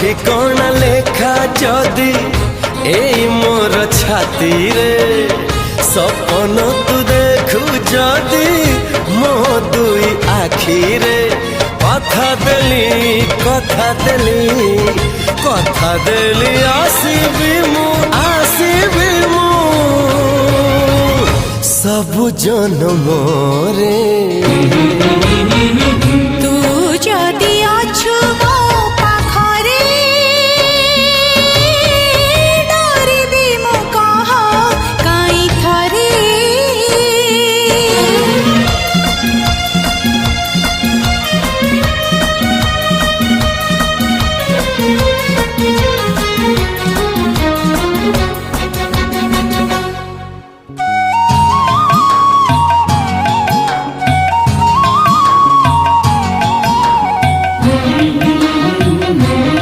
ঠিকনা লেখা যদি এই মোর ছাতি রে সপন তু দেখু যদি মো দুই আখিরে কথা দেলি কথা দেলি কথা দেলি আসিবি মু সবু জন্মরে